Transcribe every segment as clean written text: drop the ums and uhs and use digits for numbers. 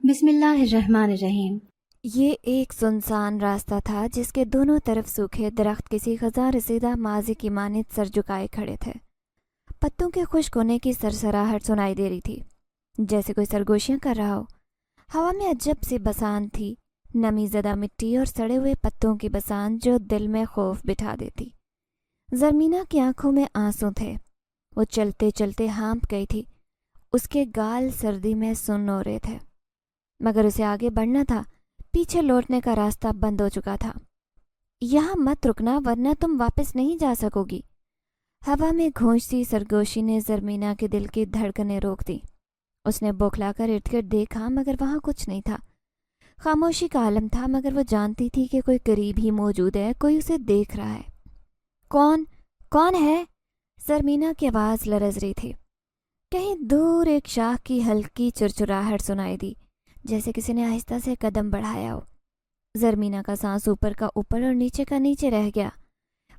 بسم اللہ الرحمن الرحیم۔ یہ ایک سنسان راستہ تھا جس کے دونوں طرف سوکھے درخت کسی خزاں رسیدہ ماضی کی مانند سر جھکائے کھڑے تھے۔ پتوں کے خشک ہونے کی سرسراہٹ سنائی دے رہی تھی، جیسے کوئی سرگوشیاں کر رہا ہو۔ ہوا میں عجب سی بسان تھی، نمی زدہ مٹی اور سڑے ہوئے پتوں کی بسان جو دل میں خوف بٹھا دیتی۔ زرمینہ کی آنکھوں میں آنسو تھے، وہ چلتے چلتے ہانپ گئی تھی، اس کے گال سردی میں سن ہو رہے تھے، مگر اسے آگے بڑھنا تھا، پیچھے لوٹنے کا راستہ بند ہو چکا تھا۔ یہاں مت رکنا ورنہ تم واپس نہیں جا سکو گی۔ ہوا میں گھونچتی سرگوشی نے زرمینہ کے دل کی دھڑکنیں روک دی۔ اس نے بوکھلا کر ارد گرد دیکھا مگر وہاں کچھ نہیں تھا۔ خاموشی کا عالم تھا مگر وہ جانتی تھی کہ کوئی قریب ہی موجود ہے، کوئی اسے دیکھ رہا ہے۔ کون ہے؟ زرمینہ کی آواز لرز رہی تھی۔ کہیں دور ایک شاخ کی ہلکی چرچراہٹ سنائی دی، جیسے کسی نے آہستہ سے قدم بڑھایا ہو۔ زرمینہ کا سانس اوپر کا اوپر اور نیچے کا نیچے رہ گیا۔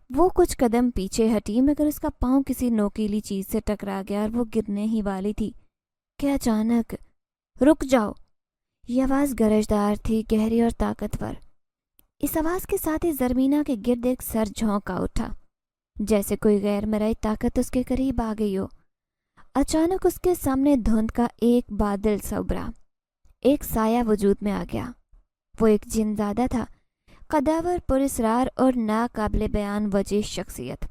وہ کچھ قدم پیچھے ہٹی مگر اس کا پاؤں کسی نوکیلی چیز سے ٹکرا گیا اور وہ گرنے ہی والی تھی کہ اچانک رک جاؤ! یہ آواز گرجدار تھی، گہری اور طاقتور۔ اس آواز کے ساتھ ہی زرمینہ کے گرد ایک سر جھونکا اٹھا، جیسے کوئی غیر مرئی طاقت اس کے قریب آ گئی ہو۔ اچانک اس کے سامنے دھند کا ایک بادل سا ابھرا، ایک سایہ وجود میں آ گیا۔ وہ ایک جن زادہ تھا، قداور، پراسرار اور ناقابل بیان وجیح شخصیت۔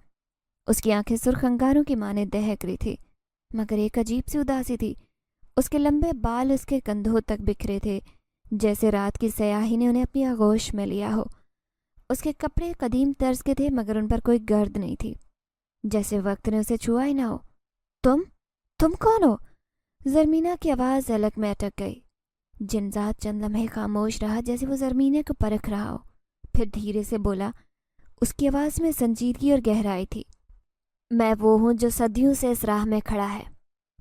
اس کی آنکھیں سرخ انگاروں کی مانند دہک رہی تھی، مگر ایک عجیب سی اداسی تھی۔ اس کے لمبے بال اس کے کندھوں تک بکھرے تھے، جیسے رات کی سیاہی نے انہیں اپنی آغوش میں لیا ہو۔ اس کے کپڑے قدیم طرز کے تھے مگر ان پر کوئی گرد نہیں تھی، جیسے وقت نے اسے چھوا ہی نہ ہو۔ تم کون ہو؟ زرمینہ کی آواز حلق میں اٹک گئی۔ جنزاد چند لمحے خاموش رہا، جیسے وہ زرمینہ کو پرکھ رہا ہو، پھر دھیرے سے بولا۔ اس کی آواز میں سنجیدگی اور گہرائی تھی۔ میں وہ ہوں جو صدیوں سے اس راہ میں کھڑا ہے،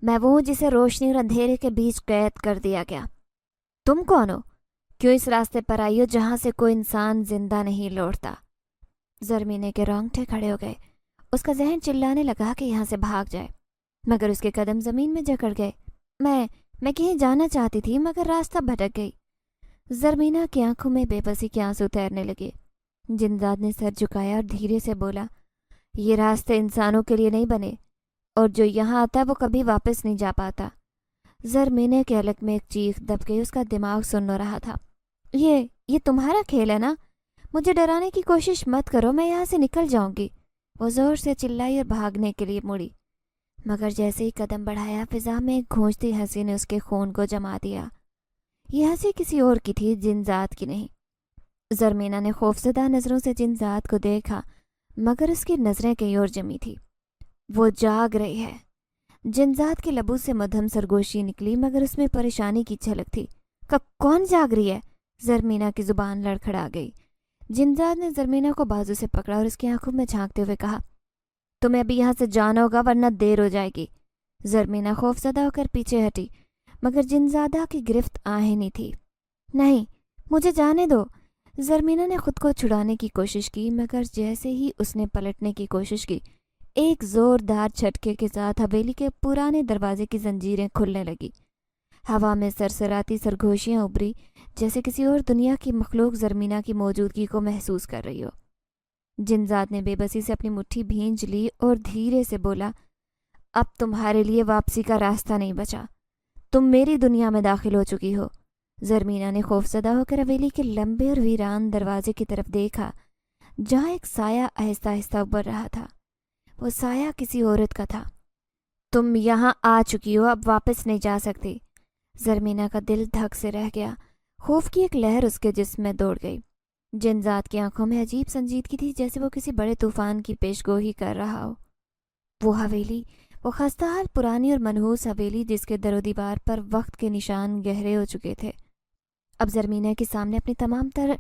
میں وہ ہوں جسے روشنی اور اندھیرے کے بیچ قید کر دیا گیا۔ تم کون ہو؟ کیوں اس راستے پر آئی ہو جہاں سے کوئی انسان زندہ نہیں لوٹتا؟ زرمینہ کے رونگٹے کھڑے ہو گئے۔ اس کا ذہن چلانے لگا کہ یہاں سے بھاگ جائے، مگر اس کے قدم زمین میں جکڑ گئے۔ میں کہیں جانا چاہتی تھی مگر راستہ بھٹک گئی۔ زرمینہ کی آنکھوں میں بے بسی کے آنسو تیرنے لگے۔ جنزاد نے سر جھکایا اور دھیرے سے بولا، یہ راستے انسانوں کے لیے نہیں بنے، اور جو یہاں آتا ہے وہ کبھی واپس نہیں جا پاتا۔ زرمینہ کے حلق میں ایک چیخ دب گئی، اس کا دماغ سن رہا تھا۔ یہ تمہارا کھیل ہے نا؟ مجھے ڈرانے کی کوشش مت کرو، میں یہاں سے نکل جاؤں گی۔ وہ زور سے چلائی اور بھاگنے کے لیے مڑی، مگر جیسے ہی قدم بڑھایا فضا میں ایک گھونچتی ہنسی نے اس کے خون کو جما دیا۔ یہ ہنسی کسی اور کی تھی، جنزاد کی نہیں۔ زرمینہ نے خوفزدہ نظروں سے جنزاد کو دیکھا مگر اس کی نظریں کہیں اور جمی تھی۔ وہ جاگ رہی ہے۔ جنزاد کے لبوں سے مدھم سرگوشی نکلی مگر اس میں پریشانی کی جھلک تھی۔ کون جاگ رہی ہے؟ زرمینہ کی زبان لڑکھڑا گئی۔ جنزاد نے زرمینہ کو بازو سے پکڑا اور اس کی آنکھوں میں جھانکتے ہوئے کہا، تمہیں ابھی یہاں سے جانا ہوگا ورنہ دیر ہو جائے گی۔ زرمینہ خوفزدہ ہو کر پیچھے ہٹی مگر جنزادہ کی گرفت آہنی تھی۔ نہیں، مجھے جانے دو۔ زرمینہ نے خود کو چھڑانے کی کوشش کی مگر جیسے ہی اس نے پلٹنے کی کوشش کی، ایک زوردار جھٹکے کے ساتھ حویلی کے پرانے دروازے کی زنجیریں کھلنے لگی۔ ہوا میں سرسراتی سرگوشیاں ابھری، جیسے کسی اور دنیا کی مخلوق زرمینہ کی موجودگی کو محسوس کر رہی ہو۔ جنزاد نے بے بسی سے اپنی مٹھی بھینج لی اور دھیرے سے بولا، اب تمہارے لیے واپسی کا راستہ نہیں بچا، تم میری دنیا میں داخل ہو چکی ہو۔ زرمینہ نے خوفزدہ ہو کر حویلی کے لمبے اور ویران دروازے کی طرف دیکھا، جہاں ایک سایہ آہستہ آہستہ ابھر رہا تھا۔ وہ سایہ کسی عورت کا تھا۔ تم یہاں آ چکی ہو، اب واپس نہیں جا سکتی۔ زرمینہ کا دل دھک سے رہ گیا، خوف کی ایک لہر اس کے جسم میں دوڑ گئی۔ جنزاد کی آنکھوں میں عجیب سنجیدگی تھی، جیسے وہ کسی بڑے طوفان کی پیشگوئی کر رہا ہو۔ وہ حویلی، وہ خستہ حال پرانی اور منحوس حویلی جس کے در و دیوار پر وقت کے نشان گہرے ہو چکے تھے، اب زرمینہ کے سامنے اپنی تمام تر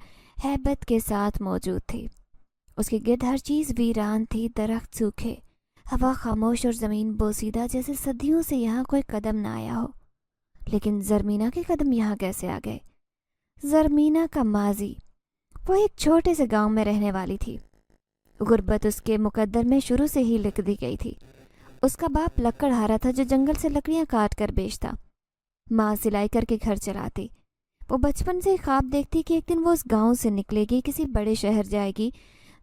ہیبت کے ساتھ موجود تھی۔ اس کے گرد ہر چیز ویران تھی، درخت سوکھے، ہوا خاموش اور زمین بوسیدہ، جیسے صدیوں سے یہاں کوئی قدم نہ آیا ہو۔ لیکن زرمینہ کے قدم یہاں کیسے آ گئے؟ زرمینہ کا ماضی، وہ ایک چھوٹے سے گاؤں میں رہنے والی تھی۔ غربت اس کے مقدر میں شروع سے ہی لکھ دی گئی تھی۔ اس کا باپ لکڑہارا تھا جو جنگل سے لکڑیاں کاٹ کر بیچتا، ماں سلائی کر کے گھر چلاتی۔ وہ بچپن سے خواب دیکھتی کہ ایک دن وہ اس گاؤں سے نکلے گی، کسی بڑے شہر جائے گی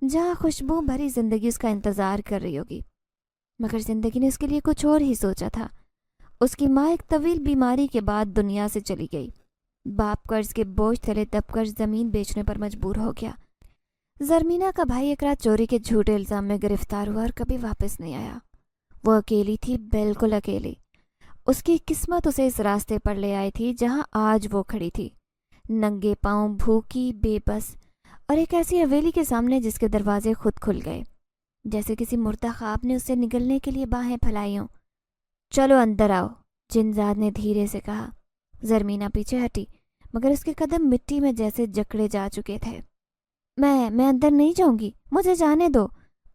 جہاں خوشبو بھری زندگی اس کا انتظار کر رہی ہوگی، مگر زندگی نے اس کے لیے کچھ اور ہی سوچا تھا۔ اس کی ماں ایک طویل بیماری کے بعد دنیا سے چلی گئی۔ باپ قرض کے بوجھ تلے دب کر زمین بیچنے پر مجبور ہو گیا۔ زرمینہ کا بھائی ایک رات چوری کے جھوٹے الزام میں گرفتار ہوا اور کبھی واپس نہیں آیا۔ وہ اکیلی تھی، بالکل اکیلی۔ اس کی قسمت اسے اس راستے پر لے آئی تھی جہاں آج وہ کھڑی تھی، ننگے پاؤں، بھوکی، بے بس، اور ایک ایسی حویلی کے سامنے جس کے دروازے خود کھل گئے، جیسے کسی مردہ خواب نے اسے نگلنے کے لیے باہیں پھیلائی ہوں۔ چلو اندر آؤ، جنزاد نے دھیرے سے کہا۔ زرمینہ پیچھے ہٹی، مگر اس کے قدم مٹی میں جیسے جکڑے جا چکے تھے۔ میں اندر نہیں جاؤں گی، مجھے جانے دو،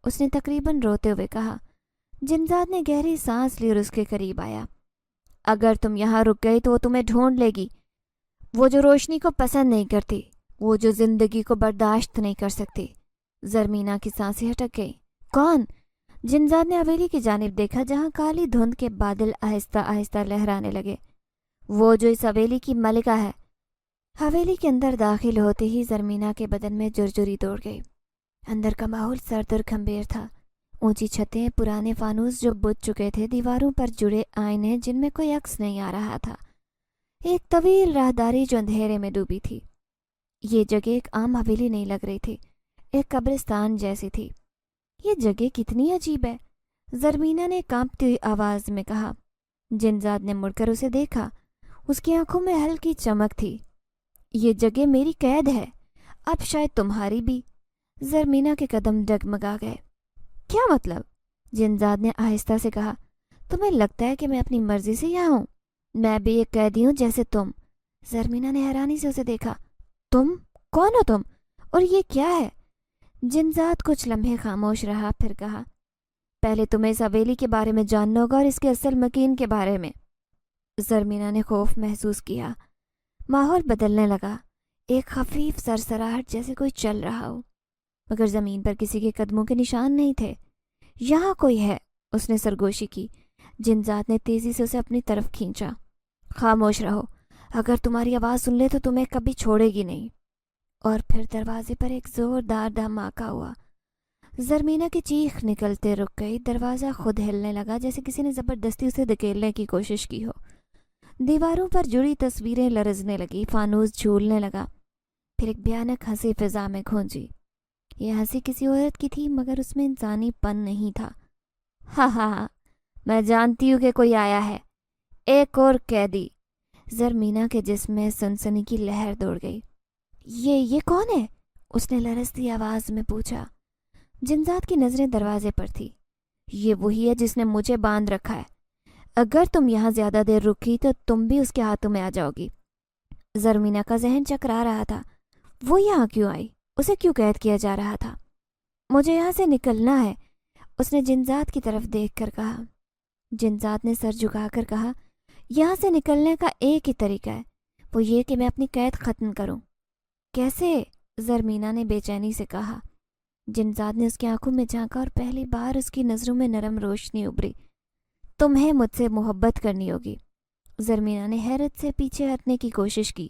اس نے تقریباً روتے ہوئے کہا۔ جنزاد نے گہری سانس لی اور اس کے قریب آیا۔ اگر تم یہاں رک گئی تو وہ تمہیں ڈھونڈ لے گی، وہ جو روشنی کو پسند نہیں کرتی، وہ جو زندگی کو برداشت نہیں کر سکتی۔ زرمینہ کی سانسیں اٹک گئی۔ کون؟ جنزاد نے حویلی کی جانب دیکھا جہاں کالی دھند کے بادل آہستہ آہستہ لہرانے لگے۔ وہ جو اس حویلی کی ملکہ ہے۔ حویلی کے اندر داخل ہوتے ہی زرمینہ کے بدن میں جرجری دوڑ گئی۔ اندر کا ماحول سرد اور گھمبیر تھا۔ اونچی چھتیں، پرانے فانوس جو بجھ چکے تھے، دیواروں پر جڑے آئینے جن میں کوئی عکس نہیں آ رہا تھا، ایک طویل راہداری جو اندھیرے میں ڈوبی تھی۔ یہ جگہ ایک عام حویلی نہیں لگ رہی تھی، ایک قبرستان جیسی تھی۔ یہ جگہ کتنی عجیب ہے، زرمینہ نے کانپتی ہوئی آواز میں کہا۔ جنزاد نے مڑ کر اسے دیکھا، اس کی آنکھوں میں ہلکی چمک تھی۔ یہ جگہ میری قید ہے، اب شاید تمہاری بھی۔ زرمینہ کے قدم ڈگمگا گئے۔ کیا مطلب؟ جنزاد نے آہستہ سے کہا۔ تمہیں لگتا ہے کہ میں اپنی مرضی سے یہاں ہوں؟ میں بھی ایک قیدی ہوں جیسے تم۔ زرمینہ نے حیرانی سے اسے دیکھا۔ تم؟ کون ہو تم؟ اور یہ کیا ہے؟ جنزاد کچھ لمحے خاموش رہا، پھر کہا، پہلے تمہیں اس حویلی کے بارے میں جاننا ہوگا اور اس کے اصل مکین کے بارے میں۔ زرمینہ نے خوف محسوس کیا۔ ماحول بدلنے لگا، ایک خفیف سرسراہٹ جیسے کوئی چل رہا ہو، مگر زمین پر کسی کے قدموں کے نشان نہیں تھے۔ یہاں کوئی ہے، اس نے سرگوشی کی۔ جنزاد نے تیزی سے اسے اپنی طرف کھینچا۔ خاموش رہو، اگر تمہاری آواز سن لے تو تمہیں کبھی چھوڑے گی نہیں۔ اور پھر دروازے پر ایک زوردار دھماکہ ہوا۔ زرمینہ کی چیخ نکلتے رک گئی۔ دروازہ خود ہلنے لگا جیسے کسی نے زبردستی اسے دھکیلنے کی کوشش کی ہو۔ دیواروں پر جڑی تصویریں لرزنے لگی، فانوس جھولنے لگا، پھر ایک بھیانک ہنسی فضا میں گونجی۔ یہ ہنسی کسی عورت کی تھی، مگر اس میں انسانی پن نہیں تھا۔ ہاں ہاں ہاں، میں جانتی ہوں کہ کوئی آیا ہے، ایک اور قیدی۔ زرمینہ کے جسم میں سنسنی کی لہر دوڑ گئی۔ یہ کون ہے؟ اس نے لرزتی آواز میں پوچھا۔ جنزاد کی نظریں دروازے پر تھی۔ یہ وہی ہے جس نے مجھے باندھ رکھا ہے، اگر تم یہاں زیادہ دیر رکی تو تم بھی اس کے ہاتھوں میں آ جاؤ گی۔ زرمینہ کا ذہن چکرا رہا تھا، وہ یہاں کیوں آئی؟ اسے کیوں قید کیا جا رہا تھا؟ مجھے یہاں سے نکلنا ہے، اس نے جنزاد کی طرف دیکھ کر کہا۔ جنزاد نے سر جھکا کر کہا، یہاں سے نکلنے کا ایک ہی طریقہ ہے، وہ یہ کہ میں اپنی قید ختم کروں۔ کیسے؟ زرمینہ نے بے چینی سے کہا۔ جنزاد نے اس کی آنکھوں میں جھانکا اور پہلی بار اس کی نظروں میں نرم روشنی ابھری۔ تمہیں مجھ سے محبت کرنی ہوگی۔ زرمینہ نے حیرت سے پیچھے ہٹنے کی کوشش کی،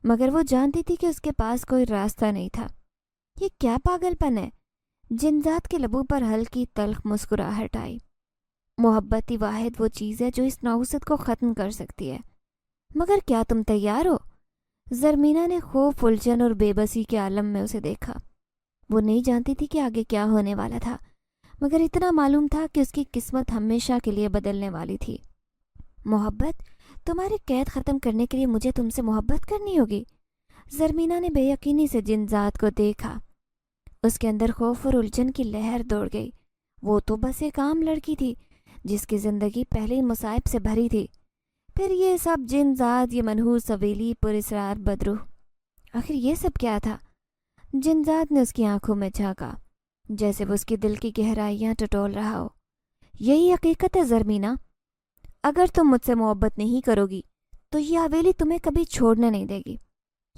مگر وہ جانتی تھی کہ اس کے پاس کوئی راستہ نہیں تھا۔ یہ کیا پاگل پن ہے؟ جنزاد کے لبوں پر ہلکی تلخ مسکراہٹ آئی۔ محبت ہی واحد وہ چیز ہے جو اس نحوست کو ختم کر سکتی ہے، مگر کیا تم تیار ہو؟ زرمینہ نے خوف، الجھن اور بے بسی کے عالم میں اسے دیکھا۔ وہ نہیں جانتی تھی کہ آگے کیا ہونے والا تھا، مگر اتنا معلوم تھا کہ اس کی قسمت ہمیشہ کے لیے بدلنے والی تھی۔ محبت؟ تمہاری قید ختم کرنے کے لیے مجھے تم سے محبت کرنی ہوگی؟ زرمینہ نے بے یقینی سے جنزاد کو دیکھا۔ اس کے اندر خوف اور الجھن کی لہر دوڑ گئی۔ وہ تو بس ایک عام لڑکی تھی جس کی زندگی پہلے ہی مصائب سے بھری تھی، پھر یہ سب جنزاد، یہ منحوس حویلی، پراسرار بدروح، آخر یہ سب کیا تھا؟ جنزاد نے اس کی آنکھوں میں جھانکا، جیسے وہ اس کی دل کی گہرائیاں ٹٹول رہا ہو۔ یہی حقیقت ہے زرمینہ، اگر تم مجھ سے محبت نہیں کرو گی تو یہ حویلی تمہیں کبھی چھوڑنے نہیں دے گی۔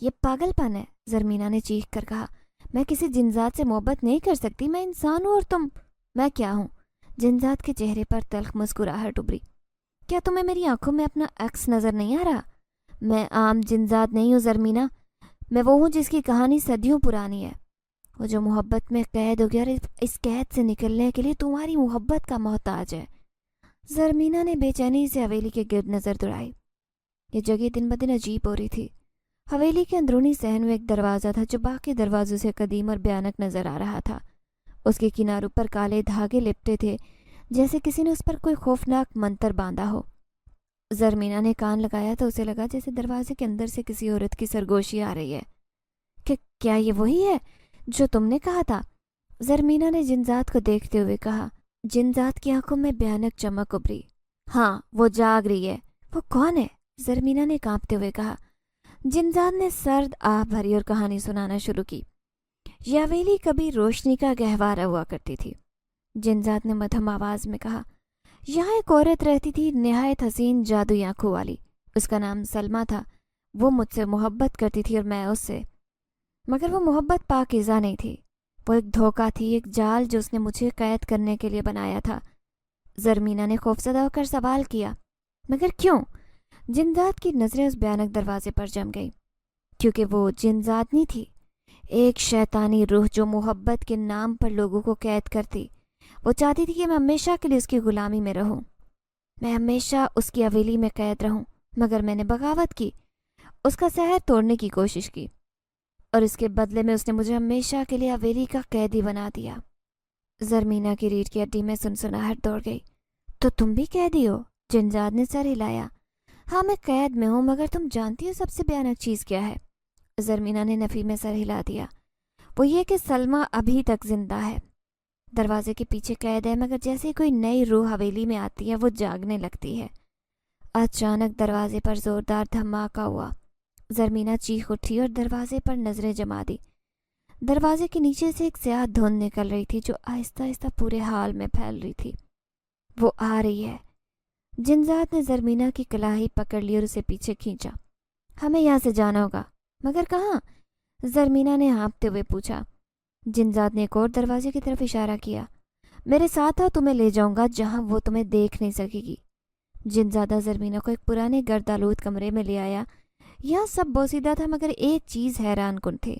یہ پاگل پن ہے، زرمینہ نے چیخ کر کہا۔ میں کسی جنزاد سے محبت نہیں کر سکتی، میں انسان ہوں اور تم۔ میں کیا ہوں؟ جنزاد کے چہرے پر تلخ مسکراہٹ ابھری۔ کیا تمہیں میری آنکھوں میں اپنا عکس نظر نہیں آ رہا؟ میں عام جنزاد نہیں ہوں زرمینہ، میں وہ ہوں جس کی کہانی صدیوں پرانی ہے، وہ جو محبت میں قید ہو گیا اور اس قید سے نکلنے کے لیے تمہاری محبت کا محتاج ہے۔ زرمینہ نے بے چینی سے حویلی کے گرد نظر دوڑائی۔ یہ جگہ دن بدن عجیب ہو رہی تھی۔ حویلی کے اندرونی صحن میں ایک دروازہ تھا جو باقی دروازوں سے قدیم اور بھیانک نظر آ رہا تھا۔ اس کے کناروں پر کالے دھاگے لپٹے تھے، جیسے کسی نے اس پر کوئی خوفناک منتر باندھا ہو۔ زرمینہ نے کان لگایا تو اسے لگا جیسے دروازے کے اندر سے کسی عورت کی سرگوشی آ رہی ہے۔ کہ کیا یہ وہی ہے جو تم نے کہا تھا؟ زرمینہ نے جنزاد کو دیکھتے ہوئے کہا۔ جنزاد کی آنکھوں میں بھیانک چمک ابھری۔ ہاں، وہ جاگ رہی ہے۔ وہ کون ہے؟ زرمینہ نے کانپتے ہوئے کہا۔ جنزاد نے سرد آہ بھری اور کہانی سنانا شروع کی۔ یہ حویلی کبھی روشنی کا گہوارہ ہوا کرتی تھی۔ جنزاد نے مدھم آواز میں کہا۔ یہاں ایک عورت رہتی تھی، نہایت حسین جادوئی آنکھوں والی۔ اس کا نام سلمیٰ تھا۔ وہ مجھ سے محبت کرتی تھی اور میں اس سے، مگر وہ محبت پاکیزہ نہیں تھی۔ وہ ایک دھوکہ تھی، ایک جال جو اس نے مجھے قید کرنے کے لیے بنایا تھا۔ زرمینہ نے خوفزدہ ہو کر سوال کیا۔ مگر کیوں؟ جنزاد کی نظریں اس بھیانک دروازے پر جم گئیں۔ کیونکہ وہ جنزاد نہیں تھی، ایک شیطانی روح جو محبت کے نام پر لوگوں کو قید کرتی۔ وہ چاہتی تھی کہ میں ہمیشہ کے لیے اس کی غلامی میں رہوں، میں ہمیشہ اس کی حویلی میں قید رہوں، مگر میں نے بغاوت کی، اس کا سحر توڑنے کی کوشش کی، اور اس کے بدلے میں اس نے مجھے ہمیشہ کے لیے حویلی کا قیدی بنا دیا۔ زرمینہ کی ریڑھ کی ہڈی میں سنسناہٹ دوڑ گئی۔ تو تم بھی قیدی ہو؟ جنزاد نے سر ہلایا۔ ہاں، میں قید میں ہوں، مگر تم جانتی ہو سب سے بھیانک چیز کیا ہے؟ زرمینہ نے نفی میں سر ہلا دیا۔ وہ یہ کہ سلمیٰ ابھی تک زندہ ہے، دروازے کے پیچھے قید ہے، مگر جیسے کوئی نئی روح حویلی میں آتی ہے وہ جاگنے لگتی ہے۔ اچانک دروازے پر زوردار دھماکہ ہوا۔ زرمینہ چیخ اٹھی اور دروازے پر نظریں جما دی۔ دروازے کے نیچے سے ایک سیاہ دھند نکل رہی تھی جو آہستہ آہستہ پورے حال میں پھیل رہی تھی۔ وہ آ رہی ہے۔ جنزاد نے زرمینہ کی کلاہی پکڑ لی اور اسے پیچھے کھینچا۔ ہمیں یہاں سے جانا ہوگا۔ مگر کہاں؟ زرمینہ نے ہانپتے ہوئے پوچھا۔ جنزاد نے ایک اور دروازے کی طرف اشارہ کیا۔ میرے ساتھ آؤ، تمہیں لے جاؤں گا جہاں وہ تمہیں دیکھ نہیں سکے گی۔ جنزادہ زرمینہ کو ایک پرانے گرد آلود کمرے میں لے آیا۔ یہاں سب بوسیدہ تھا، مگر ایک چیز حیران کن تھی۔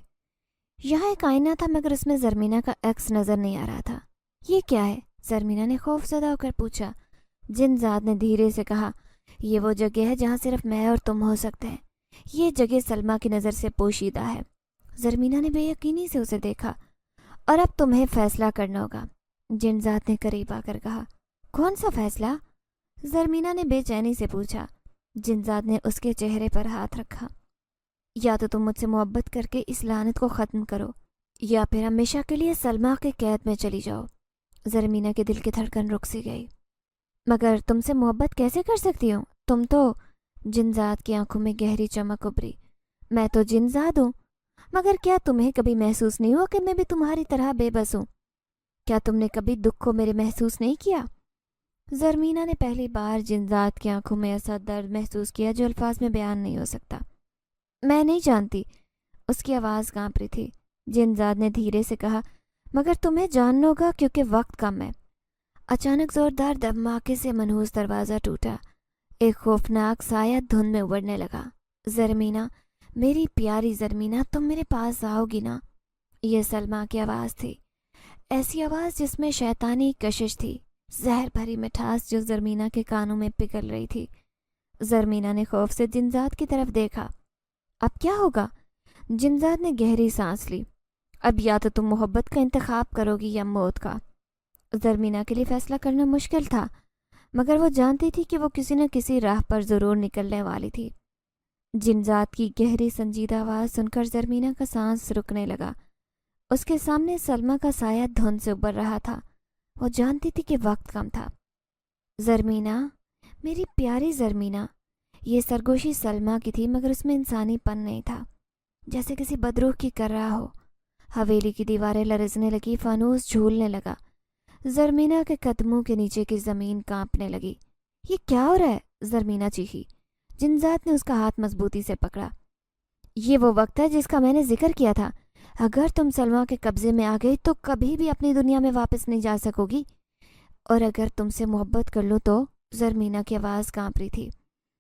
یہاں ایک آئینہ تھا، مگر اس میں زرمینہ کا عکس نظر نہیں آ رہا تھا۔ یہ کیا ہے؟ زرمینہ نے خوف زدہ ہو کر پوچھا۔ جنزاد نے دھیرے سے کہا، یہ وہ جگہ ہے جہاں صرف میں اور تم ہو سکتے ہیں۔ یہ جگہ سلمیٰ کی نظر سے پوشیدہ ہے۔ زرمینہ نے بے یقینی سے اسے دیکھا۔ اور اب تمہیں فیصلہ کرنا ہوگا، جنزاد نے قریب آ کر کہا۔ کون سا فیصلہ؟ زرمینہ نے بے چینی سے پوچھا۔ جنزاد نے اس کے چہرے پر ہاتھ رکھا۔ یا تو تم مجھ سے محبت کر کے اس لعنت کو ختم کرو، یا پھر ہمیشہ کے لیے سلمیٰ کے قید میں چلی جاؤ۔ زرمینہ کے دل کی دھڑکن رک سی گئی۔ مگر تم سے محبت کیسے کر سکتی ہوں؟ تم تو… جنزاد کی آنکھوں میں گہری چمک ابھری۔ میں تو جنزاد ہوں، مگر کیا تمہیں کبھی محسوس نہیں ہوا کہ میں بھی تمہاری طرح بے بس ہوں؟ کیا تم نے کبھی دکھ کو میرے محسوس نہیں کیا؟ زرمینہ نے پہلی بار جنزاد کی آنکھوں میں ایسا درد محسوس کیا جو الفاظ میں بیان نہیں ہو سکتا۔ میں نہیں جانتی، اس کی آواز کانپ رہی تھی۔ جنزاد نے دھیرے سے کہا، مگر تمہیں جاننا ہوگا کیونکہ وقت کم ہے۔ اچانک زوردار دھماکے سے منحوس دروازہ ٹوٹا۔ ایک خوفناک سایہ دھند میں ابھرنے لگا۔ زرمینہ، میری پیاری زرمینہ، تم میرے پاس آؤ گی نا؟ یہ سلمیٰ کی آواز تھی، ایسی آواز جس میں شیطانی کشش تھی، زہر بھری مٹھاس جو زرمینہ کے کانوں میں پگھل رہی تھی۔ زرمینہ نے خوف سے جنزاد کی طرف دیکھا۔ اب کیا ہوگا؟ جنزاد نے گہری سانس لی۔ اب یا تو تم محبت کا انتخاب کرو گی یا موت کا۔ زرمینہ کے لیے فیصلہ کرنا مشکل تھا، مگر وہ جانتی تھی کہ وہ کسی نہ کسی راہ پر ضرور نکلنے والی تھی۔ جنزاد کی گہری سنجیدہ آواز سن کر زرمینہ کا سانس رکنے لگا۔ اس کے سامنے سلمیٰ کا سایہ دھند سے ابھر رہا تھا۔ وہ جانتی تھی کہ وقت کم تھا۔ زرمینہ، میری پیاری زرمینہ، یہ سرگوشی سلمیٰ کی تھی، مگر اس میں انسانی پن نہیں تھا، جیسے کسی بدروح کی کر رہا ہو۔ حویلی کی دیواریں لرزنے لگی، فانوس جھولنے لگا۔ زرمینہ کے قدموں کے نیچے کی زمین کانپنے لگی۔ یہ کیا ہو رہا ہے؟ زرمینہ چیخی۔ جنزاد نے اس کا ہاتھ مضبوطی سے پکڑا۔ یہ وہ وقت ہے جس کا میں نے ذکر کیا تھا۔ اگر تم سلمیٰ کے قبضے میں آ گئی تو کبھی بھی اپنی دنیا میں واپس نہیں جا سکو گی، اور اگر تم سے محبت کر لو تو… زرمینہ کی آواز کانپ رہی تھی۔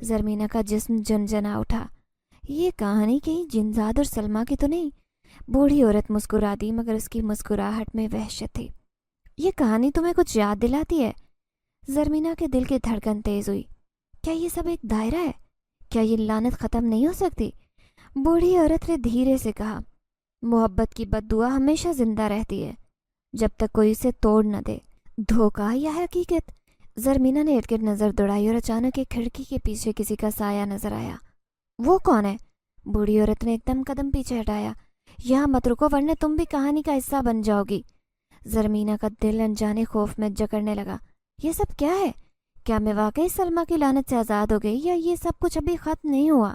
زرمینہ کا جسم جنجنا اٹھا۔ یہ کہانی کہیں جنزاد اور سلمیٰ کی تو نہیں؟ بوڑھی عورت مسکرا دی، مگر اس کی مسکراہٹ میں وحشت تھی۔ یہ کہانی تمہیں کچھ یاد دلاتی ہے؟ زرمینہ کے دل کی دھڑکن تیز ہوئی۔ کیا یہ سب ایک دائرہ ہے؟ کیا یہ لعنت ختم نہیں ہو سکتی؟ بوڑھی عورت نے دھیرے سے کہا، محبت کی بد دعا ہمیشہ زندہ رہتی ہے جب تک کوئی اسے توڑ نہ دے۔ دھوکہ یا حقیقت؟ زرمینہ نے ارد گرد نظر دوڑائی اور اچانک ایک کھڑکی کے پیچھے کسی کا سایہ نظر آیا۔ وہ کون ہے؟ بوڑھی عورت نے ایک دم قدم پیچھے ہٹایا۔ یہاں مت رکو ورنہ تم بھی کہانی کا حصہ بن جاؤ گی۔ زرمینہ کا دل انجانے خوف میں جکڑنے لگا۔ یہ سب کیا ہے؟ کیا میں واقعی سلمیٰ کی لعنت سے آزاد ہو گئی یا یہ سب کچھ ابھی ختم نہیں ہوا؟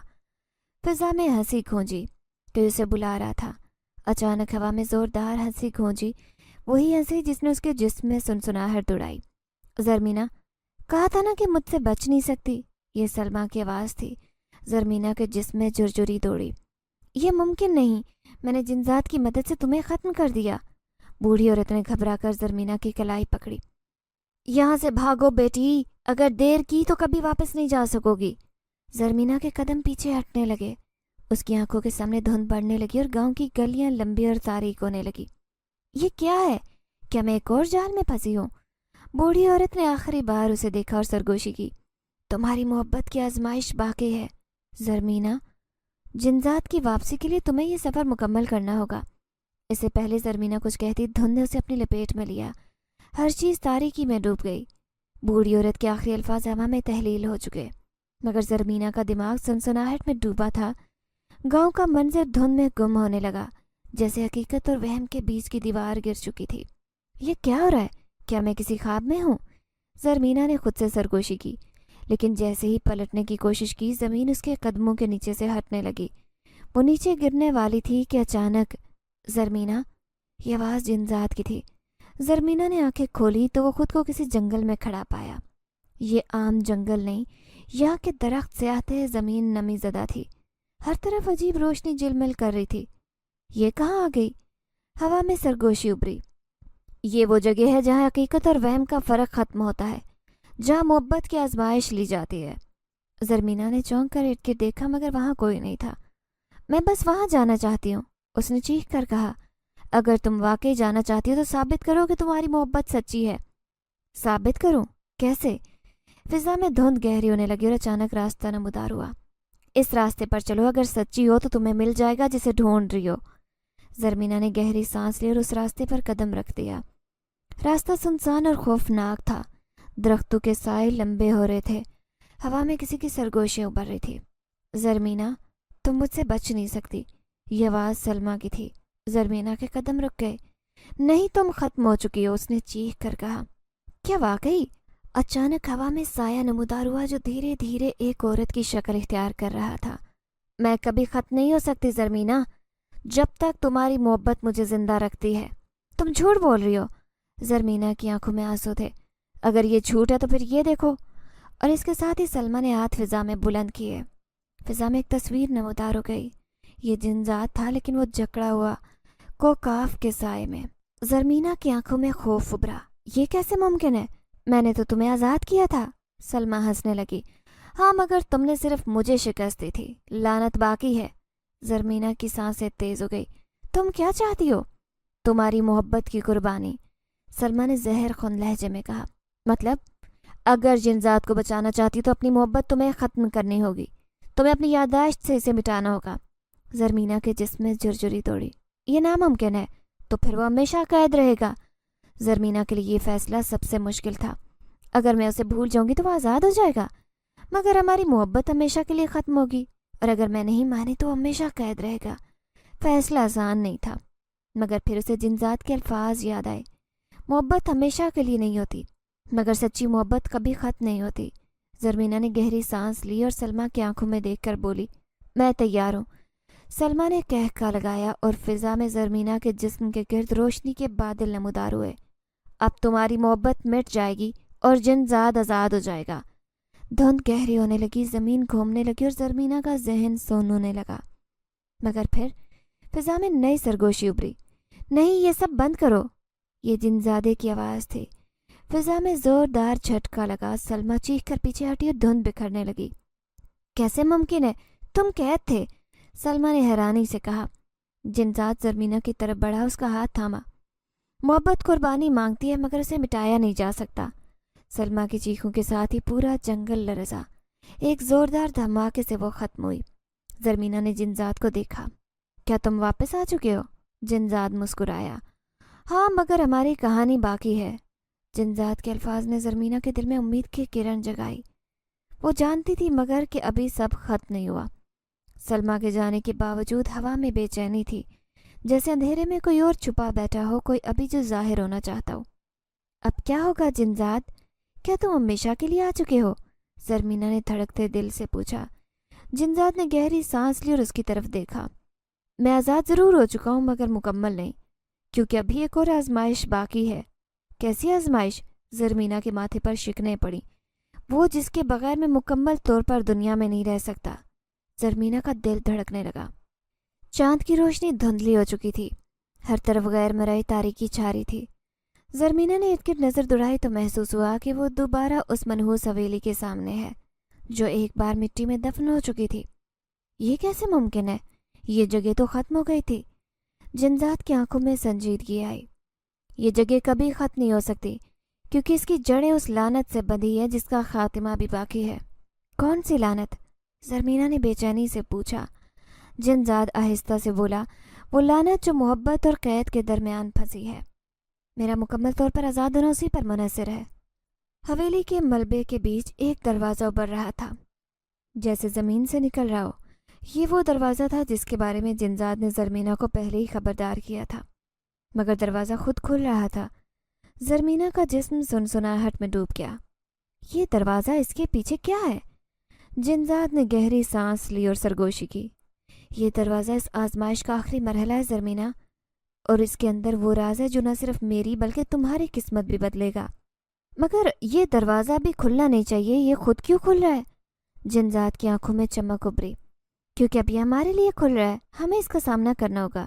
فضا میں ہنسی گونجی، کوئی اسے بلا رہا تھا۔ اچانک ہوا میں زوردار ہنسی گونجی، وہی ہنسی جس نے اس کے جسم میں سنسناہٹ دوڑائی۔ زرمینہ، کہا تھا نا کہ مجھ سے بچ نہیں سکتی۔ یہ سلمیٰ کی آواز تھی۔ زرمینہ کے جسم میں جرجری دوڑی۔ یہ ممکن نہیں، میں نے جنزاد کی مدد سے تمہیں ختم کر دیا۔ بوڑھی عورت نے گھبرا کر زرمینہ کی کلائی پکڑی۔ یہاں سے بھاگو بیٹی، اگر دیر کی تو کبھی واپس نہیں جا سکو گی۔ زرمینہ کے قدم پیچھے ہٹنے لگے۔ اس کی آنکھوں کے سامنے دھند بڑھنے لگی اور گاؤں کی گلیاں لمبی اور تاریک ہونے لگی۔ یہ کیا ہے؟ کیا میں ایک اور جال میں پھنسی ہوں؟ بوڑھی عورت نے آخری بار اسے دیکھا اور سرگوشی کی۔ تمہاری محبت کی آزمائش باقی ہے زرمینہ۔ جنزاد کی واپسی کے لیے تمہیں یہ سفر مکمل کرنا ہوگا۔ اس سے پہلے زرمینہ کچھ کہتی دھند نے اسے اپنی لپیٹ میں لیا۔ ہر چیز تاریکی میں ڈوب گئی۔ بوڑھی عورت کے آخری الفاظ ہوا میں تحلیل ہو چکے، مگر زرمینہ کا دماغ سنسناہٹ میں ڈوبا تھا۔ گاؤں کا منظر دھند میں گم ہونے لگا، جیسے حقیقت اور وہم کے بیچ کی دیوار گر چکی تھی۔ یہ کیا ہو رہا ہے؟ کیا میں کسی خواب میں ہوں؟ زرمینہ نے خود سے سرگوشی کی، لیکن جیسے ہی پلٹنے کی کوشش کی، زمین اس کے قدموں کے نیچے سے ہٹنے لگی۔ وہ نیچے گرنے والی تھی کہ اچانک زرمینہ، یہ آواز جنزاد کی تھی۔ زرمینہ نے آنکھیں کھولی تو وہ خود کو کسی جنگل میں کھڑا پایا۔ یہ عام جنگل نہیں، یہاں کے درخت سیاہ تھے، زمین نمی زدہ تھی، ہر طرف عجیب روشنی جلمل کر رہی تھی۔ یہ کہاں آ گئی؟ ہوا میں سرگوشی ابری۔ یہ وہ جگہ ہے جہاں حقیقت اور وہم کا فرق ختم ہوتا ہے، جہاں محبت کی آزمائش لی جاتی ہے۔ زرمینہ نے چونک کر ارد گرد دیکھا، مگر وہاں کوئی نہیں تھا۔ میں بس وہاں جانا چاہتی ہوں، اس نے چیخ کر کہا۔ اگر تم واقعی جانا چاہتی ہو تو ثابت کرو کہ تمہاری محبت سچی ہے۔ ثابت کروں؟ کیسے؟ فضا میں دھند گہری ہونے لگی اور اچانک راستہ نمودار ہوا۔ اس راستے پر چلو، اگر سچی ہو تو تمہیں مل جائے گا جسے ڈھونڈ رہی ہو۔ زرمینہ نے گہری سانس لی اور اس راستے پر قدم رکھ دیا۔ راستہ سنسان اور خوفناک تھا، درختوں کے سائے لمبے ہو رہے تھے، ہوا میں کسی کی سرگوشیاں ابھر رہی تھی۔ زرمینہ، تم مجھ سے بچ نہیں سکتی۔ یہ آواز سلمیٰ کی تھی۔ زرمینہ کے قدم رک گئے۔ نہیں، تم ختم ہو چکی ہو، اس نے چیخ کر کہا۔ کیا واقعی؟ اچانک ہوا میں سایہ نمودار ہوا جو دھیرے دھیرے ایک عورت کی شکل اختیار کر رہا تھا۔ میں کبھی ختم نہیں ہو سکتی زرمینہ، جب تک تمہاری محبت مجھے زندہ رکھتی ہے۔ تم جھوٹ بول رہی ہو۔ زرمینہ کی آنکھوں میں آنسو تھے۔ اگر یہ جھوٹ ہے تو پھر یہ دیکھو، اور اس کے ساتھ ہی سلمیٰ نے ہاتھ فضا میں بلند کیے۔ فضا میں ایک تصویر نمودار ہو گئی۔ یہ جنزاد تھا، لیکن وہ جکڑا ہوا کوکاف کے سائے میں۔ زرمینہ کی آنکھوں میں خوف ابھرا۔ یہ کیسے ممکن ہے؟ میں نے تو تمہیں آزاد کیا تھا۔ سلمیٰ ہنسنے لگی۔ ہاں، مگر تم نے صرف مجھے شکست دی تھی، لعنت باقی ہے۔ زرمینہ کی سانسیں تیز ہو گئی۔ تم کیا چاہتی ہو؟ تمہاری محبت کی قربانی، سلمیٰ نے زہر خون لہجے میں کہا۔ مطلب؟ اگر جنزاد کو بچانا چاہتی تو اپنی محبت تمہیں ختم کرنی ہوگی، تمہیں اپنی یادداشت سے اسے مٹانا ہوگا۔ زرمینہ کے جسم میں جرجری دوڑی۔ یہ ناممکن ہے، تو پھر وہ ہمیشہ قید رہے گا۔ زرمینہ کے لیے یہ فیصلہ سب سے مشکل تھا۔ اگر میں اسے بھول جاؤں گی تو وہ آزاد ہو جائے گا، مگر ہماری محبت ہمیشہ کے لیے ختم ہوگی، اور اگر میں نہیں مانی تو وہ ہمیشہ قید رہے گا۔ فیصلہ آسان نہیں تھا، مگر پھر اسے جنزاد کے الفاظ یاد آئے۔ محبت ہمیشہ کے لیے نہیں ہوتی، مگر سچی محبت کبھی ختم نہیں ہوتی۔ زرمینہ نے گہری سانس لی اور سلمیٰ کی آنکھوں میں دیکھ کر بولی، میں تیار ہوں۔ سلمیٰ نے کہکا لگایا اور فضا میں زرمینہ کے جسم کے گرد روشنی کے بادل نمودار ہوئے۔ اب تمہاری محبت مٹ جائے گی اور جنزاد آزاد ہو جائے گا۔ دھند گہری ہونے لگی، زمین گھومنے لگی اور زرمینہ کا ذہن سوننے لگا۔ مگر پھر فضا میں نئی سرگوشی ابری۔ نہیں، یہ سب بند کرو۔ یہ جنزادے کی آواز تھی۔ فضا میں زوردار جھٹکا لگا، سلمیٰ چیخ کر پیچھے ہٹی اور دھند بکھرنے لگی۔ کیسے ممکن ہے؟ تم قید تھے؟ سلمہ نے حیرانی سے کہا۔ جنزاد زرمینہ کی طرف بڑھا، اس کا ہاتھ تھاما۔ محبت قربانی مانگتی ہے مگر اسے مٹایا نہیں جا سکتا۔ سلمہ کی چیخوں کے ساتھ ہی پورا جنگل لرزا۔ ایک زوردار دھماکے سے وہ ختم ہوئی۔ زرمینہ نے جنزاد کو دیکھا۔ کیا تم واپس آ چکے ہو؟ جنزاد مسکرایا۔ ہاں، مگر ہماری کہانی باقی ہے۔ جنزاد کے الفاظ نے زرمینہ کے دل میں امید کی کرن جگائی۔ وہ جانتی تھی مگر کہ ابھی سب ختم نہیں ہوا۔ سلمہ کے جانے کے باوجود ہوا میں بے چینی تھی، جیسے اندھیرے میں کوئی اور چھپا بیٹھا ہو، کوئی ابھی جو ظاہر ہونا چاہتا ہو۔ اب کیا ہوگا جنزاد؟ کیا تم ہمیشہ کے لیے آ چکے ہو؟ زرمینہ نے دھڑکتے دل سے پوچھا۔ جنزاد نے گہری سانس لی اور اس کی طرف دیکھا۔ میں آزاد ضرور ہو چکا ہوں مگر مکمل نہیں، کیونکہ ابھی ایک اور آزمائش باقی ہے۔ کیسی آزمائش؟ زرمینہ کے ماتھے پر شکنیں پڑی۔ وہ جس کے بغیر میں مکمل طور پر دنیا میں نہیں رہ سکتا۔ زرمینہ کا دل دھڑکنے لگا۔ چاند کی روشنی دھندلی ہو چکی تھی، ہر طرف غیر مرئی تاریکی چھا رہی تھی۔ زرمینہ نے ارد گرد نظر دوڑائی تو محسوس ہوا کہ وہ دوبارہ اس منحوس حویلی کے سامنے ہے جو ایک بار مٹی میں دفن ہو چکی تھی۔ یہ کیسے ممکن ہے؟ یہ جگہ تو ختم ہو گئی تھی۔ جنزاد کی آنکھوں میں سنجیدگی آئی۔ یہ جگہ کبھی ختم نہیں ہو سکتی، کیونکہ اس کی جڑیں اس لعنت سے بندھی ہے جس کا خاتمہ بھی باقی ہے۔ کون سی لعنت؟ زرمینہ نے بے چینی سے پوچھا۔ جنزاد آہستہ سے بولا، وہ لعنت جو محبت اور قید کے درمیان پھنسی ہے۔ میرا مکمل طور پر آزاد ہونا اسی پر منحصر ہے۔ حویلی کے ملبے کے بیچ ایک دروازہ ابھر رہا تھا، جیسے زمین سے نکل رہا ہو۔ یہ وہ دروازہ تھا جس کے بارے میں جنزاد نے زرمینہ کو پہلے ہی خبردار کیا تھا، مگر دروازہ خود کھل رہا تھا۔ زرمینہ کا جسم سنسناہٹ میں ڈوب گیا۔ یہ دروازہ، اس کے پیچھے کیا ہے؟ جنزاد نے گہری سانس لی اور سرگوشی کی۔ یہ دروازہ اس آزمائش کا آخری مرحلہ ہے زرمینہ، اور اس کے اندر وہ راز ہے جو نہ صرف میری بلکہ تمہاری قسمت بھی بدلے گا۔ مگر یہ دروازہ بھی کھلنا نہیں چاہیے، یہ خود کیوں کھل رہا ہے؟ جنزاد کی آنکھوں میں چمک ابھری۔ کیونکہ اب یہ ہمارے لیے کھل رہا ہے، ہمیں اس کا سامنا کرنا ہوگا۔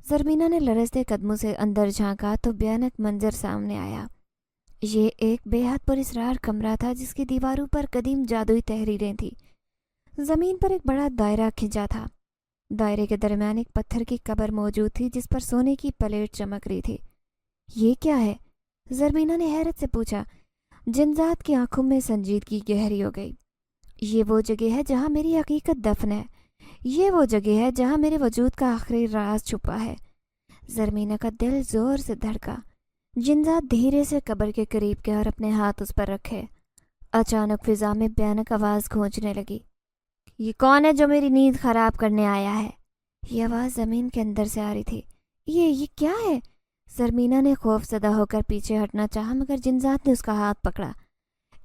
زرمینہ نے لرزتے قدموں سے اندر جھانکا تو بھیانک منظر سامنے آیا۔ یہ ایک بے حد پراسرار کمرہ تھا جس کی دیواروں پر قدیم جادوئی تحریریں تھیں۔ زمین پر ایک بڑا دائرہ کھنچا تھا۔ دائرے کے درمیان ایک پتھر کی قبر موجود تھی جس پر سونے کی پلیٹ چمک رہی تھی۔ یہ کیا ہے؟ زرمینہ نے حیرت سے پوچھا۔ جنزاد کی آنکھوں میں سنجیدگی گہری ہو گئی۔ یہ وہ جگہ ہے جہاں میری حقیقت دفن ہے، یہ وہ جگہ ہے جہاں میرے وجود کا آخری راز چھپا ہے۔ زرمینہ کا دل زور سے دھڑکا۔ جنزاد دھیرے سے قبر کے قریب گیا اور اپنے ہاتھ اس پر رکھے۔ اچانک فضا میں بھیانک آواز گونجنے لگی۔ یہ کون ہے جو میری نیند خراب کرنے آیا ہے؟ یہ آواز زمین کے اندر سے آ رہی تھی۔ یہ کیا ہے؟ زرمینہ نے خوف زدہ ہو کر پیچھے ہٹنا چاہا مگر جنزاد نے اس کا ہاتھ پکڑا۔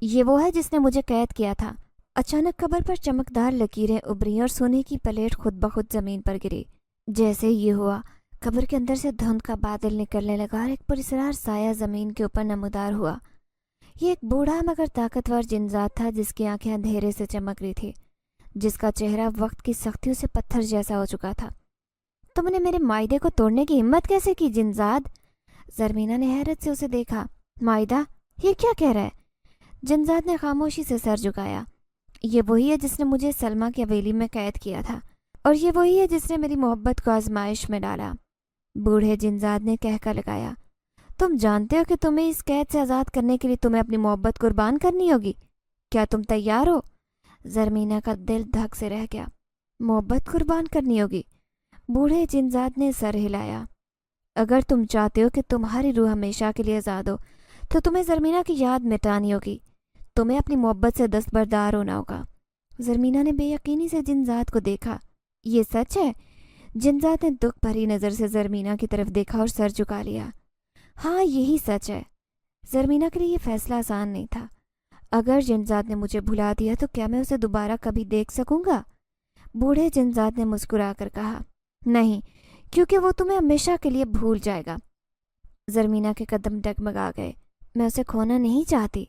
یہ وہ ہے جس نے مجھے قید کیا تھا۔ اچانک قبر پر چمکدار لکیریں ابھری اور سونے کی پلیٹ خود بخود زمین پر گری۔ جیسے یہ ہوا، قبر کے اندر سے دھند کا بادل نکلنے لگا اور ایک پراسرار سایہ زمین کے اوپر نمودار ہوا۔ یہ ایک بوڑھا مگر طاقتور جنزاد تھا جس کی آنکھیں اندھیرے سے چمک رہی تھی، جس کا چہرہ وقت کی سختیوں سے پتھر جیسا ہو چکا تھا۔ تم نے میرے معاہدے کو توڑنے کی ہمت کیسے کی جنزاد؟ زرمینہ نے حیرت سے اسے دیکھا۔ معاہدہ؟ یہ کیا کہہ رہا ہے؟ جنزاد نے خاموشی سے سر جھکایا۔ یہ وہی ہے جس نے مجھے سلمہ کی حویلی میں قید کیا تھا، اور یہ وہی ہے جس نے میری محبت کو آزمائش میں ڈالا۔ بوڑھے جنزاد نے کہکا لگایا۔ تم جانتے ہو کہ تمہیں اس قید سے آزاد کرنے کے لیے تمہیں اپنی محبت قربان کرنی ہوگی۔ کیا تم تیار ہو؟ زرمینہ کا دل دھک سے رہ گیا۔ محبت قربان کرنی ہوگی؟ بوڑھے جنزاد نے سر ہلایا۔ اگر تم چاہتے ہو کہ تمہاری روح ہمیشہ کے لیے آزاد ہو تو تمہیں زرمینہ کی یاد مٹانی ہوگی، تمہیں اپنی محبت سے دستبردار ہونا ہوگا۔ زرمینہ نے بے یقینی سے جنزاد کو دیکھا۔ یہ سچ ہے؟ جنزاد نے دکھ بھری نظر سے زرمینہ کی طرف دیکھا اور سر جھکا لیا۔ ہاں، یہی سچ ہے۔ زرمینہ کے لیے یہ فیصلہ آسان نہیں تھا۔ اگر جنزاد نے مجھے بھلا دیا تو کیا میں اسے دوبارہ کبھی دیکھ سکوں گا؟ بوڑھے جنزاد نے مسکرا کر کہا۔ نہیں، کیونکہ وہ تمہیں ہمیشہ کے لیے بھول جائے گا۔ زرمینہ کے قدم ڈگمگا گئے۔ میں اسے کھونا نہیں چاہتی،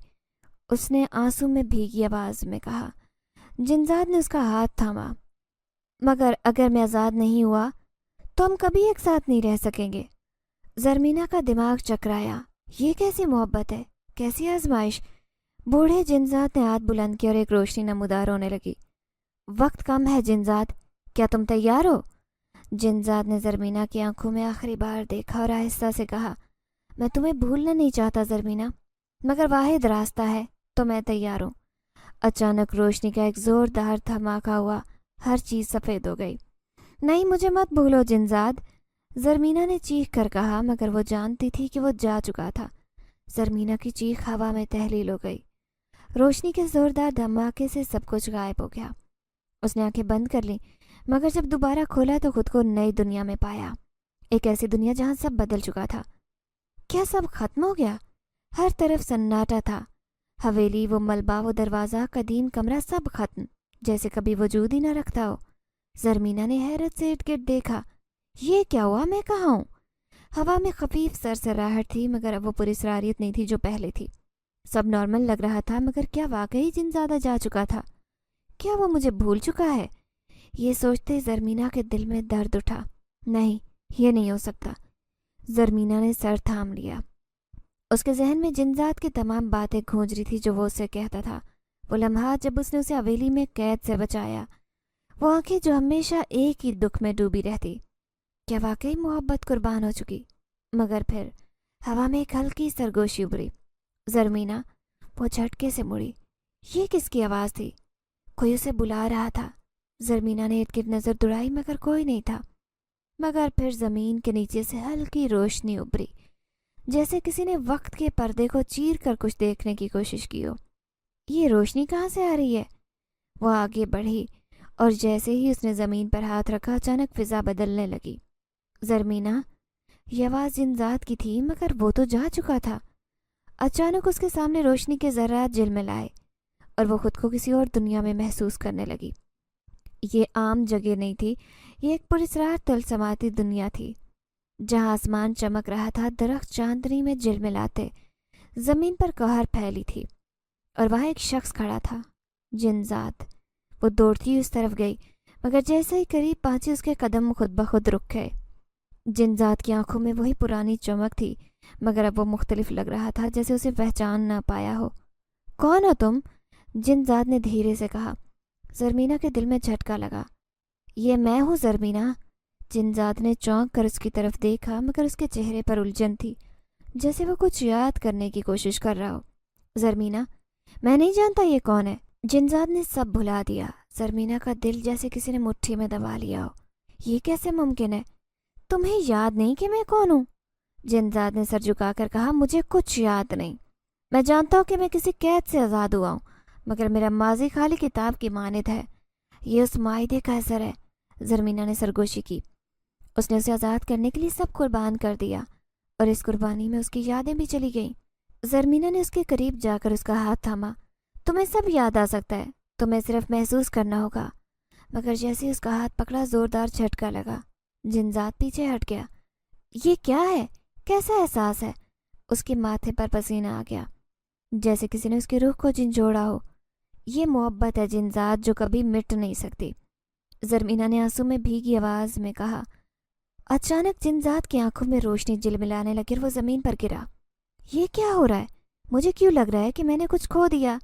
اس نے آنسو میں بھیگی آواز میں کہا۔ جنزاد نے اس کا ہاتھ تھاما۔ مگر اگر میں آزاد نہیں ہوا تو ہم کبھی ایک ساتھ نہیں رہ سکیں گے۔ زرمینہ کا دماغ چکرایا۔ یہ کیسی محبت ہے، کیسی آزمائش؟ بوڑھے جنزاد نے ہاتھ بلند کیا اور ایک روشنی نمودار ہونے لگی۔ وقت کم ہے جنزاد، کیا تم تیار ہو؟ جنزاد نے زرمینہ کی آنکھوں میں آخری بار دیکھا اور آہستہ سے کہا، میں تمہیں بھولنا نہیں چاہتا زرمینہ، مگر واحد راستہ ہے تو میں تیار ہوں۔ اچانک روشنی کا ایک زوردار دھماکہ ہوا، ہر چیز سفید ہو گئی۔ نہیں، مجھے مت بھولو جنزاد، زرمینہ نے چیخ کر کہا، مگر وہ جانتی تھی کہ وہ جا چکا تھا۔ زرمینہ کی چیخ ہوا میں تحلیل ہو گئی۔ روشنی کے زوردار دھماکے سے سب کچھ غائب ہو گیا۔ اس نے آنکھیں بند کر لیں، مگر جب دوبارہ کھولا تو خود کو نئی دنیا میں پایا، ایک ایسی دنیا جہاں سب بدل چکا تھا۔ کیا سب ختم ہو گیا؟ ہر طرف سناٹا تھا، حویلی، وہ ملبہ، وہ دروازہ، قدیم کمرہ، سب ختم، جیسے کبھی وجود ہی نہ رکھتا ہو۔ زرمینہ نے حیرت سے ارد گرد دیکھا، یہ کیا ہوا؟ میں کہاں ہوں؟ ہوا میں خفیف سرسراہٹ تھی، مگر اب وہ پراسراریت نہیں تھی جو پہلے تھی۔ سب نارمل لگ رہا تھا، مگر کیا واقعی جنزادہ جا چکا تھا؟ کیا وہ مجھے بھول چکا ہے؟ یہ سوچتے زرمینہ کے دل میں درد اٹھا۔ نہیں، یہ نہیں ہو سکتا۔ زرمینہ نے سر تھام لیا۔ اس کے ذہن میں جنزاد کی تمام باتیں گونج رہی تھی جو وہ اسے کہتا تھا، وہ لمحات جب اس نے اسے حویلی میں قید سے بچایا، وہ آنکھیں جو ہمیشہ ایک ہی دکھ میں ڈوبی رہتی۔ کیا واقعی محبت قربان ہو چکی؟ مگر پھر ہوا میں ایک ہلکی سرگوشی ابھری۔ زرمینہ، وہ جھٹکے سے مڑی۔ یہ کس کی آواز تھی؟ کوئی اسے بلا رہا تھا۔ زرمینہ نے ارد گرد نظر دوڑائی، مگر کوئی نہیں تھا۔ مگر پھر زمین کے نیچے سے ہلکی روشنی ابھری، جیسے کسی نے وقت کے پردے کو چیر کر کچھ دیکھنے کی کوشش کی ہو۔ یہ روشنی کہاں سے آ رہی ہے؟ وہ آگے بڑھی، اور جیسے ہی اس نے زمین پر ہاتھ رکھا، اچانک فضا بدلنے لگی۔ زرمینہ، یہ آواز جنزاد کی تھی، مگر وہ تو جا چکا تھا۔ اچانک اس کے سامنے روشنی کے ذرات جھلملائے، اور وہ خود کو کسی اور دنیا میں محسوس کرنے لگی۔ یہ عام جگہ نہیں تھی، یہ ایک پراسرار طلسماتی دنیا تھی، جہاں آسمان چمک رہا تھا، درخت چاندنی میں جھلملاتے، زمین پر قہر پھیلی تھی، اور وہاں ایک شخص کھڑا تھا، جنزاد۔ وہ دوڑتی اس طرف گئی، مگر جیسے ہی قریب پہنچی اس کے قدم خود بخود رک گئے۔ جنزاد کی آنکھوں میں وہی پرانی چمک تھی، مگر اب وہ مختلف لگ رہا تھا، جیسے اسے پہچان نہ پایا ہو۔ کون ہو تم؟ جنزاد نے دھیرے سے کہا۔ زرمینہ کے دل میں جھٹکا لگا۔ یہ میں ہوں زرمینہ۔ جنزاد نے چونک کر اس کی طرف دیکھا، مگر اس کے چہرے پر الجھن تھی، جیسے وہ کچھ یاد کرنے کی کوشش کر رہا ہو۔ زرمینہ، میں نہیں جانتا یہ کون ہے۔ جنزاد نے سب بھلا دیا۔ زرمینہ کا دل جیسے کسی نے مٹھی میں دبا لیا ہو۔ یہ کیسے ممکن ہے؟ تمہیں یاد نہیں کہ میں کون ہوں؟ جنزاد نے سر جھکا کر کہا، مجھے کچھ یاد نہیں۔ میں جانتا ہوں کہ میں کسی قید سے آزاد ہوا ہوں، مگر میرا ماضی خالی کتاب کی مانند ہے۔ یہ اس معاہدے کا اثر ہے۔ زرمینہ نے سرگوشی کی۔ اس نے اسے آزاد کرنے کے لیے سب قربان کر دیا، اور اس قربانی میں اس کی یادیں بھی چلی گئیں۔ زرمینہ نے اس کے قریب جا کر اس کا ہاتھ تھاما۔ تمہیں سب یاد آ سکتا ہے، تمہیں صرف محسوس کرنا ہوگا۔ مگر جیسے ہی اس کا ہاتھ پکڑا، زوردار جھٹکا لگا۔ جنزاد پیچھے ہٹ گیا۔ یہ کیا ہے؟ کیسا احساس ہے؟ اس کے ماتھے پر پسینہ آ گیا، جیسے کسی نے اس کی روح کو جھنجھوڑا ہو۔ یہ محبت ہے جنزاد، جو کبھی مٹ نہیں سکتی، زرمینہ نے آنسوں میں بھیگی آواز میں کہا۔ اچانک جنزاد کی آنکھوں میں روشنی جلملانے لگی اور وہ زمین پر گرا۔ یہ کیا ہو رہا ہے؟ مجھے کیوں لگ رہا ہے کہ میں نے کچھ کھو دیا؟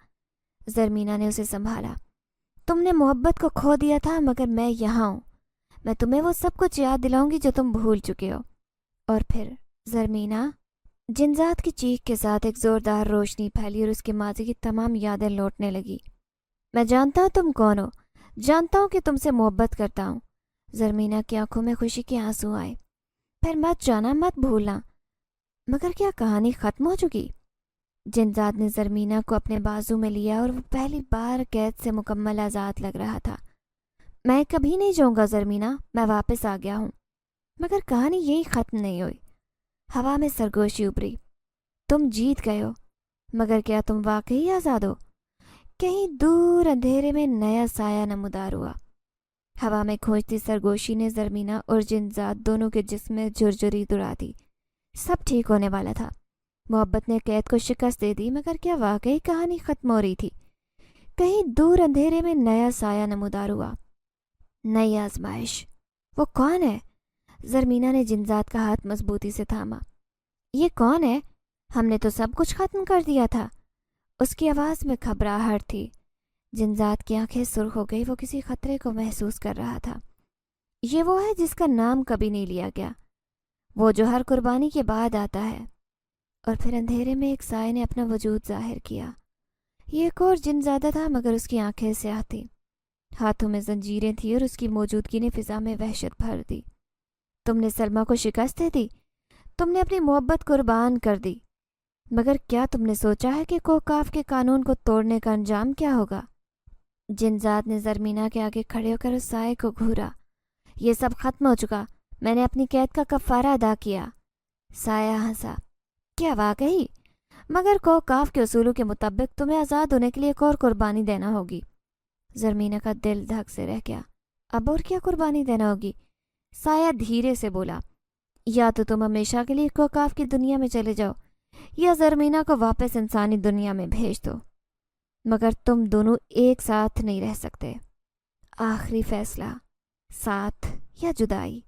زرمینہ نے اسے سنبھالا۔ تم نے محبت کو کھو دیا تھا، مگر میں یہاں ہوں۔ میں تمہیں وہ سب کچھ یاد دلاؤں گی جو تم بھول چکے ہو۔ اور پھر زرمینہ، جنزاد کی چیخ کے ساتھ ایک زوردار روشنی پھیلی اور اس کے ماضی کی تمام یادیں لوٹنے لگی۔ میں جانتا ہوں تم کون ہو، جانتا ہوں کہ تم سے محبت کرتا ہوں۔ زرمینہ کی آنکھوں میں خوشی کے آنسو آئے۔ پھر مت جانا، مت بھولنا۔ مگر کیا کہانی ختم ہو چکی؟ جنزاد نے زرمینہ کو اپنے بازو میں لیا، اور وہ پہلی بار قید سے مکمل آزاد لگ رہا تھا۔ میں کبھی نہیں جاؤں گا زرمینہ، میں واپس آ گیا ہوں۔ مگر کہانی یہی ختم نہیں ہوئی۔ ہوا میں سرگوشی ابھری۔ تم جیت گئے ہو، مگر کیا تم واقعی آزاد ہو؟ کہیں دور اندھیرے میں نیا سایہ نمودار ہوا۔ ہوا میں کھونچتی سرگوشی نے زرمینہ اور جنزاد دونوں کے جسم میں جھرجھری دوڑا دی۔ سب ٹھیک ہونے والا تھا۔ محبت نے قید کو شکست دے دی، مگر کیا واقعی کہانی ختم ہو رہی تھی؟ کہیں دور اندھیرے میں نیا سایہ نمودار ہوا، نئی آزمائش۔ وہ کون ہے؟ زرمینہ نے جنزاد کا ہاتھ مضبوطی سے تھاما۔ یہ کون ہے؟ ہم نے تو سب کچھ ختم کر دیا تھا۔ اس کی آواز میں گھبراہٹ تھی، جنزاد کی آنکھیں سرخ ہو گئی. وہ کسی خطرے کو محسوس کر رہا تھا. یہ وہ ہے جس کا نام کبھی نہیں لیا گیا، وہ جو ہر قربانی کے بعد آتا ہے. اور پھر اندھیرے میں ایک سائے نے اپنا وجود ظاہر کیا. یہ ایک اور جن زیادہ تھا، مگر اس کی آنکھیں سیاہ تھیں، ہاتھوں میں زنجیریں تھیں، اور اس کی موجودگی نے فضا میں وحشت بھر دی. تم نے سلمیٰ کو شکست دے دی، تم نے اپنی محبت قربان کر دی، مگر کیا تم نے سوچا ہے کہ کوکاف کے قانون کو توڑنے کا انجام کیا ہوگا؟ جنزاد نے زرمینہ کے آگے کھڑے ہو کر اس سائے کو گھورا. یہ سب ختم ہو چکا، میں نے اپنی قید کا کفارہ ادا کیا. سایہ ہنسا. کیا واقعی؟ مگر کوکاف کے اصولوں کے مطابق تمہیں آزاد ہونے کے لیے ایک اور قربانی دینا ہوگی. زرمینہ کا دل دھک سے رہ گیا. اب اور کیا قربانی دینا ہوگی؟ سایہ دھیرے سے بولا. یا تو تم ہمیشہ کے لیے کوکاف کی دنیا میں چلے جاؤ، یا زرمینہ کو واپس انسانی دنیا میں بھیج دو، مگر تم دونوں ایک ساتھ نہیں رہ سکتے. آخری فیصلہ، ساتھ یا جدائی.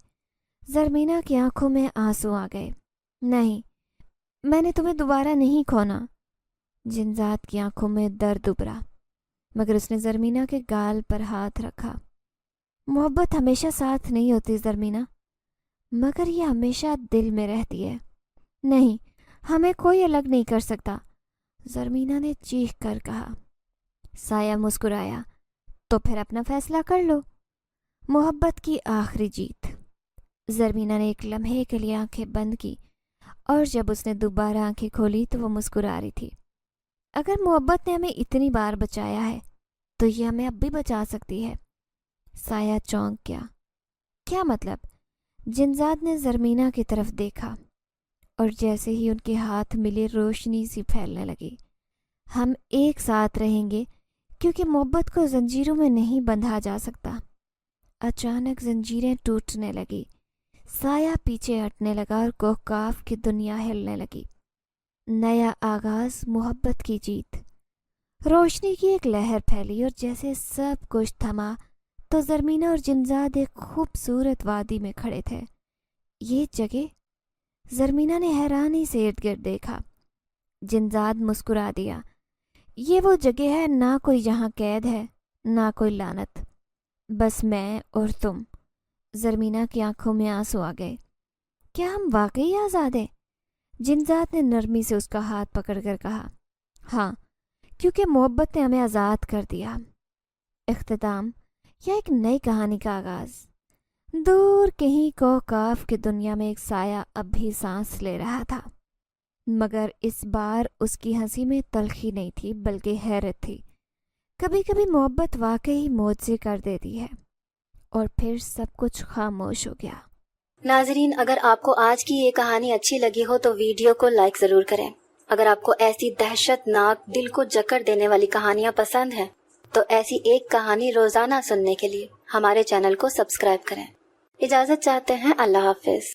زرمینہ کی آنکھوں میں آنسو آ گئے. نہیں، میں نے تمہیں دوبارہ نہیں کھونا. جنزاد کی آنکھوں میں درد ابھرا، مگر اس نے زرمینہ کے گال پر ہاتھ رکھا. محبت ہمیشہ ساتھ نہیں ہوتی زرمینہ، مگر یہ ہمیشہ دل میں رہتی ہے. نہیں، ہمیں کوئی الگ نہیں کر سکتا، زرمینہ نے چیخ کر کہا. سایہ مسکرایا. تو پھر اپنا فیصلہ کر لو. محبت کی آخری جیت. زرمینہ نے ایک لمحے کے لیے آنکھیں بند کی، اور جب اس نے دوبارہ آنکھیں کھولی تو وہ مسکرا رہی تھی. اگر محبت نے ہمیں اتنی بار بچایا ہے تو یہ ہمیں اب بھی بچا سکتی ہے. سایہ چونک گیا. کیا مطلب؟ جنزاد نے زرمینہ کی طرف دیکھا، اور جیسے ہی ان کے ہاتھ ملے روشنی سی پھیلنے لگی. ہم ایک ساتھ رہیں گے کیونکہ محبت کو زنجیروں میں نہیں بندھا جا سکتا. اچانک زنجیریں ٹوٹنے لگی، سایہ پیچھے ہٹنے لگا اور کوکاف کی دنیا ہلنے لگی. نیا آغاز، محبت کی جیت. روشنی کی ایک لہر پھیلی اور جیسے سب کچھ تھما تو زرمینہ اور جنزاد ایک خوبصورت وادی میں کھڑے تھے. یہ جگہ؟ زرمینہ نے حیرانی سے ارد گرد دیکھا. جنزاد مسکرا دیا. یہ وہ جگہ ہے، نہ کوئی یہاں قید ہے، نہ کوئی لعنت، بس میں اور تم. زرمینہ کی آنکھوں میں آنسو آ گئے. کیا ہم واقعی آزاد ہیں؟ جنزاد نے نرمی سے اس کا ہاتھ پکڑ کر کہا. ہاں، کیونکہ محبت نے ہمیں آزاد کر دیا. اختتام یا ایک نئی کہانی کا آغاز. دور کہیں کوکاف کی دنیا میں ایک سایہ اب بھی سانس لے رہا تھا، مگر اس بار اس کی ہنسی میں تلخی نہیں تھی بلکہ حیرت تھی. کبھی کبھی محبت واقعی معجزے کر دیتی ہے. اور پھر سب کچھ خاموش ہو گیا. ناظرین، اگر آپ کو آج کی یہ کہانی اچھی لگی ہو تو ویڈیو کو لائک ضرور کریں. اگر آپ کو ایسی دہشت ناک، دل کو جکڑ دینے والی کہانیاں پسند ہیں تو ایسی ایک کہانی روزانہ سننے کے لیے ہمارے چینل کو سبسکرائب کریں. اجازت چاہتے ہیں. اللہ حافظ.